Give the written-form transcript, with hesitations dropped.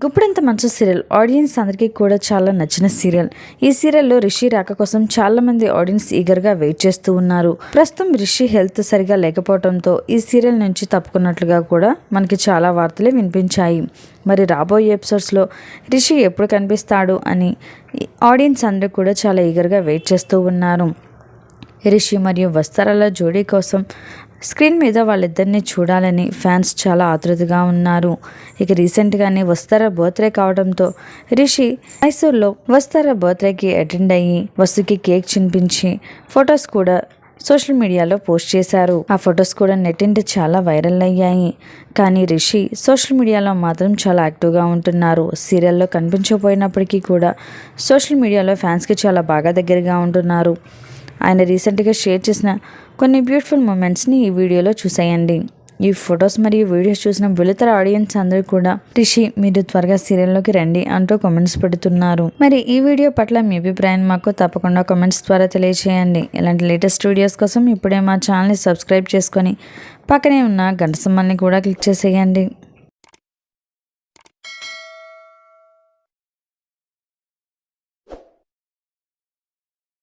గుప్పుడంత మంచు serial audience అందరికీ కూడా చాలా నచ్చిన సీరియల్. ఈ సీరియల్లో రిషి రాక కోసం చాలా మంది ఆడియన్స్ ఈగర్గా వెయిట్ చేస్తూ ఉన్నారు. ప్రస్తుతం రిషి హెల్త్ సరిగా లేకపోవడంతో ఈ సీరియల్ నుంచి తప్పుకున్నట్లుగా కూడా మనకి చాలా వార్తలు వినిపించాయి. మరి రాబోయే ఎపిసోడ్స్లో రిషి ఎప్పుడు కనిపిస్తాడు అని ఆడియన్స్ అందరూ కూడా చాలా ఈగర్గా వెయిట్ చేస్తూ ఉన్నారు. రిషి మరియు వస్తారాల జోడీ కోసం స్క్రీన్ మీద వాళ్ళిద్దరిని చూడాలని ఫ్యాన్స్ చాలా ఆతృతగా ఉన్నారు. ఇక రీసెంట్గానే వస్తారా బర్త్డే కావడంతో రిషి మైసూర్లో వస్తారా బర్త్డేకి అటెండ్ అయ్యి వస్తుకి కేక్ తినిపించి ఫొటోస్ కూడా సోషల్ మీడియాలో పోస్ట్ చేశారు. ఆ ఫొటోస్ కూడా నెట్టింటి చాలా వైరల్ అయ్యాయి. కానీ రిషి సోషల్ మీడియాలో మాత్రం చాలా యాక్టివ్గా ఉంటున్నారు. సీరియల్లో కనిపించకపోయినప్పటికీ కూడా సోషల్ మీడియాలో ఫ్యాన్స్కి చాలా బాగా దగ్గరగా ఉంటున్నారు. ఆయన రీసెంట్గా షేర్ చేసిన కొన్ని బ్యూటిఫుల్ మూమెంట్స్ని ఈ వీడియోలో చూసేయండి. ఈ ఫొటోస్ మరియు వీడియోస్ చూసిన వెలుతర ఆడియన్స్ అందరూ కూడా రిషి మీరు త్వరగా సీరియల్లోకి రండి అంటూ కామెంట్స్ పెడుతున్నారు. మరి ఈ వీడియో పట్ల మీ అభిప్రాయం మాకు తప్పకుండా కామెంట్స్ ద్వారా తెలియజేయండి. ఇలాంటి లేటెస్ట్ వీడియోస్ కోసం ఇప్పుడే మా ఛానల్ని సబ్స్క్రైబ్ చేసుకొని పక్కనే ఉన్న గంట సింబల్ని కూడా క్లిక్ చేసేయండి.